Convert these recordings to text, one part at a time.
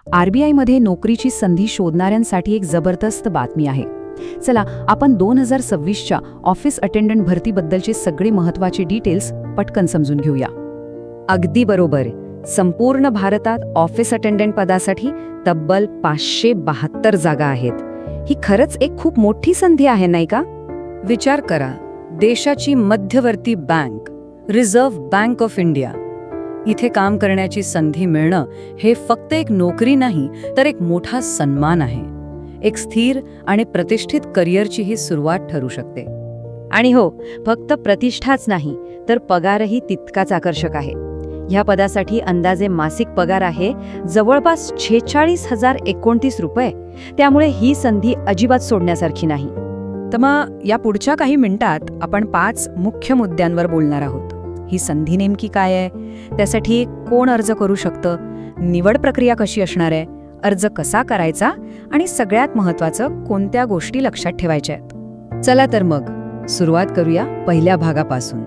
आरबीआयमध्ये नोकरीची संधी शोधणाऱ्यांसाठी एक जबरदस्त बातमी आहे. चला आपण 2026च्या ऑफिस अटेंडंट भरतीबद्दलचे सगळे महत्त्वाचे डिटेल्स पटकन समजून घेऊया. अगदी बरोबर. संपूर्ण भारतात ऑफिस अटेंडंट पदासाठी तब्बल 572 जागा आहेत. ही खरंच एक खूप मोठी संधी आहे, नाही का? विचार करा, देशाची मध्यवर्ती bank, reserve bank of India, इथे काम करण्याची संधी मिळणं हे फक्त एक नोकरी नाही, तर एक मोठा सन्मान आहे. एक स्थिर आणि प्रतिष्ठित करिअरची ही सुरुवात ठरू शकते. आणि हो, फक्त प्रतिष्ठाच नाही, तर पगारही तितकाच आकर्षक आहे. ह्या पदासाठी अंदाजे मासिक पगार आहे जवळपास 46,029 रुपये. त्यामुळे ही संधी अजिबात सोडण्यासारखी नाही. तर मग या पुढच्या काही मिनिटात आपण 5 मुख्य मुद्द्यांवर बोलणार आहोत. ही संधी नेमकी काय आहे, त्यासाठी कोण अर्ज करू शकतं, निवड प्रक्रिया कशी असणार आहे, अर्ज कसा करायचा आणि सगळ्यात महत्त्वाचं कोणत्या गोष्टी लक्षात ठेवायच्या आहेत. चला तर मग सुरुवात करूया पहिल्या भागापासून.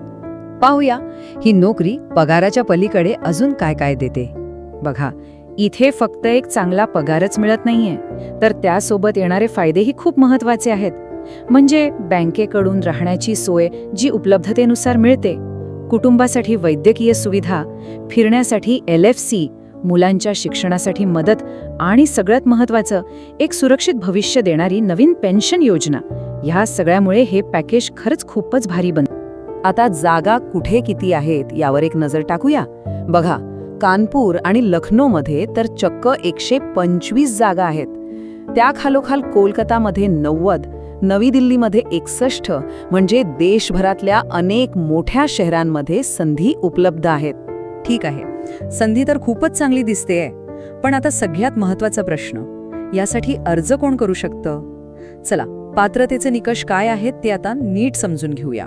पाहूया ही नोकरी पगाराच्या पलीकडे अजून काय काय देते. बघा, इथे फक्त एक चांगला पगारच मिळत नाहीये, तर त्यासोबत येणारे फायदेही खूप महत्त्वाचे आहेत. म्हणजे बँकेकडून राहण्याची सोय जी उपलब्धतेनुसार मिळते, कुटुंबासाठी वैद्यकीय सुविधा, फिरण्यासाठी LFC, मुलांच्या शिक्षणासाठी मदत आणि सगळ्यात महत्त्वाचं एक सुरक्षित भविष्य देणारी नवीन पेन्शन योजना. ह्या सगळ्यामुळे हे पॅकेज खरंच खूपच भारी बनतं. आता जागा कुठे किती आहेत यावर एक नजर टाकूया. बघा, कानपूर आणि लखनौमध्ये तर चक्क 125 जागा आहेत. त्याखालोखाल कोलकातामध्ये 90, नवी दिल्लीमध्ये 61, म्हणजे देशभरातल्या अनेक मोठ्या शहरांमध्ये संधी उपलब्ध आहेत. ठीक आहे, संधी तर खूपच चांगली दिसतेय. पण आता सगळ्यात महत्त्वाचा प्रश्न, यासाठी अर्ज कोण करू शकतं? चला, पात्रतेचे निकष काय आहेत ते आता नीट समजून घेऊया.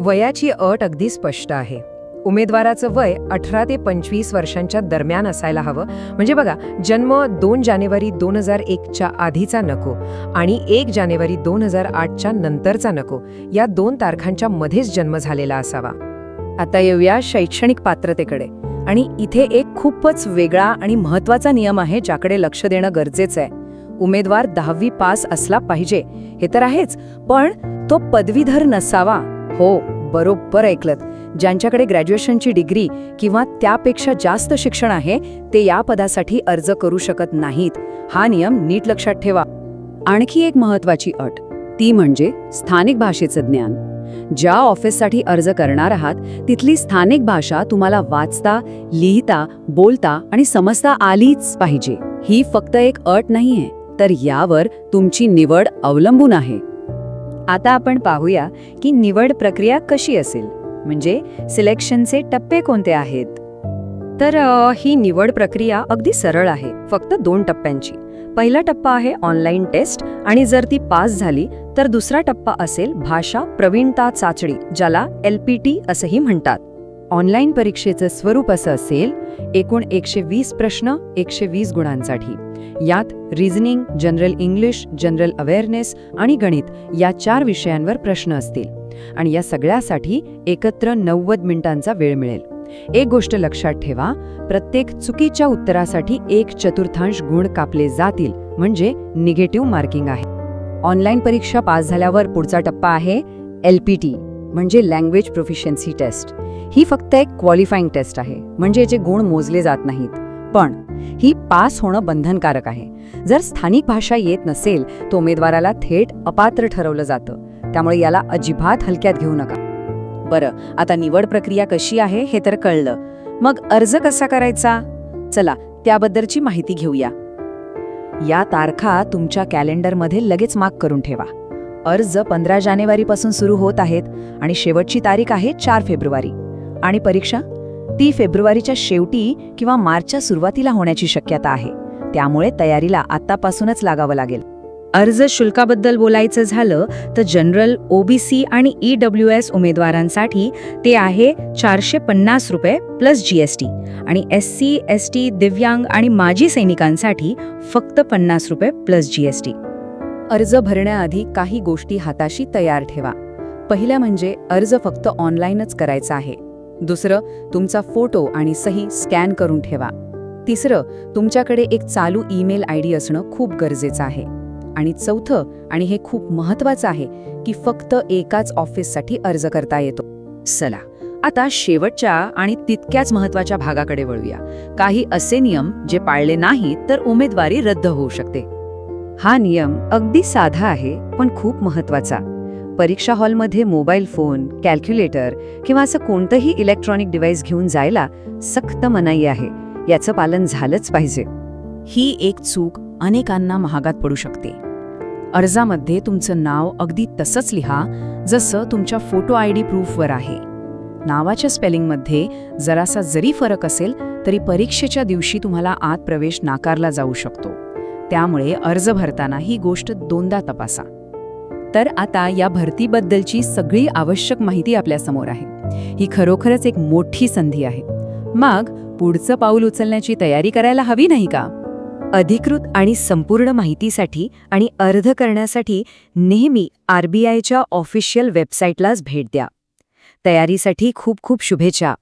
वयाची अट अगदी स्पष्ट आहे. उमेदवाराचं वय 18 ते 25 वर्षांच्या दरम्यान असायला हवं. म्हणजे बघा, जन्म 2 जानेवारी 2001च्या आधीचा नको आणि 1 जानेवारी 2008च्या नंतरचा नको. या 2 तारखांच्या मध्येच जन्म झालेला असावा. आता येऊया शैक्षणिक पात्रतेकडे. आणि इथे एक खूपच वेगळा आणि महत्त्वाचा नियम आहे ज्याकडे लक्ष देणं गरजेचं आहे. उमेदवार 10वी पास असला पाहिजे, हे तर आहेच, पण तो पदवीधर नसावा. हो, बरोबर ऐकलत. ज्यांच्याकडे ग्रॅज्युएशनची डिग्री किंवा त्यापेक्षा जास्त शिक्षण आहे ते या पदासाठी अर्ज करू शकत नाहीत. हा नियम नीट लक्षात ठेवा. आणखी एक महत्त्वाची अट, ती म्हणजे स्थानिक भाषेचं ज्ञान. ज्या ऑफिससाठी अर्ज करणार आहात तिथली स्थानिक भाषा तुम्हाला वाचता, लिहिता, बोलता आणि समजता आलीच पाहिजे. ही फक्त एक अट नाहीये, तर यावर तुमची निवड अवलंबून आहे. आता आपण पाहूया की निवड प्रक्रिया कशी असेल, म्हणजे सिलेक्शनचे टप्पे कोणते आहेत. तर ही निवड प्रक्रिया अगदी सरळ आहे, फक्त 2 टप्प्यांची. पहिला टप्पा आहे ऑनलाईन टेस्ट, आणि जर ती पास झाली तर दुसरा टप्पा असेल भाषा प्रवीणता चाचणी, ज्याला LPT असंही म्हणतात. ऑनलाईन परीक्षेचं स्वरूप असं असेल, एकूण 120 प्रश्न 120 गुणांसाठी. यात reasoning, general English, general awareness आणि गणित या 4 विषयांवर प्रश्न असतील. आणि या सगळ्यासाठी एकत्र 90 मिनिटांचा वेळ मिळेल. एक गोष्ट लक्षात ठेवा, प्रत्येक चुकीच्या उत्तरासाठी 1/4 गुण कापले जातील, म्हणजे निगेटिव्ह मार्किंग आहे. ऑनलाईन परीक्षा पास झाल्यावर पुढचा टप्पा आहे LPT, म्हणजे लँग्वेज प्रोफिशियन्सी टेस्ट. ही फक्त एक क्वालिफाईंग टेस्ट आहे, म्हणजे याचे गुण मोजले जात नाहीत. पण ही पास होणं बंधनकारक आहे. जर स्थानिक भाषा येत नसेल तर उमेदवाराला थेट अपात्र ठरवलं जातं. त्यामुळे याला अजिबात हलक्यात घेऊ नका. बरं, आता निवड प्रक्रिया कशी आहे हे तर कळलं. मग अर्ज कसा करायचा? चला त्याबद्दलची माहिती घेऊया. या तारखा तुमच्या कॅलेंडरमध्ये लगेच मार्क करून ठेवा. अर्ज 15 जानेवारीपासून सुरू होत आहेत आणि शेवटची तारीख आहे 4 फेब्रुवारी. आणि परीक्षा ती फेब्रुवारीच्या शेवटी किंवा मार्चच्या सुरुवातीला होण्याची शक्यता आहे. त्यामुळे तयारीला आतापासूनच लागावं लागेल. अर्ज शुल्काबद्दल बोलायचं झालं तर जनरल, OBC आणि EWS उमेदवारांसाठी ते आहे 450 रुपये प्लस GST, आणि SC, ST, दिव्यांग आणि माजी सैनिकांसाठी फक्त 50 रुपये प्लस GST. अर्ज भरण्याआधी काही गोष्टी हाताशी तयार ठेवा. पहिलं म्हणजे अर्ज फक्त ऑनलाईनच करायचा आहे. दुसरं, तुमचा फोटो आणि सही स्कॅन करून ठेवा. तिसरं, तुमच्याकडे एक चालू ईमेल आयडी असणं खूप गरजेचं आहे. आणि चौथं, आणि हे खूप महत्त्वाचं आहे, की फक्त एकाच ऑफिससाठी अर्ज करता येतो. चला, आता शेवटच्या आणि तितक्याच महत्त्वाच्या भागाकडे वळूया. काही असे नियम जे पाळले नाहीत तर उमेदवारी रद्द होऊ शकते. हा नियम अगदी साधा आहे पण खूप महत्त्वाचा. परीक्षा हॉलमध्ये मोबाईल फोन, कॅल्क्युलेटर किंवा असं कोणतंही इलेक्ट्रॉनिक डिव्हाइस घेऊन जायला सक्त मनाई आहे. याचं पालन झालंच पाहिजे. ही एक चूक अनेकांना महागात पडू शकते. अर्जामध्ये तुमचं नाव अगदी तसंच लिहा जसं तुमच्या फोटो आयडी प्रूफवर आहे. नावाच्या स्पेलिंगमध्ये जरासा जरी फरक असेल तरी परीक्षेच्या दिवशी तुम्हाला आत प्रवेश नाकारला जाऊ शकतो. त्यामुळे अर्ज भरताना ही गोष्ट दोनदा तपासा. तर आता या भरतीबद्दलची सगळी आवश्यक माहिती आपल्यासमोर आहे. ही खरोखरच एक मोठी संधी आहे. मग पुढचं पाऊल उचलण्याची तयारी करायला हवी नाही का? अधिकृत आणि संपूर्ण माहितीसाठी आणि अर्ज करण्यासाठी नेहमी RBIच्या ऑफिशियल वेबसाईटलाच भेट द्या. तयारीसाठी खूप खूप शुभेच्छा.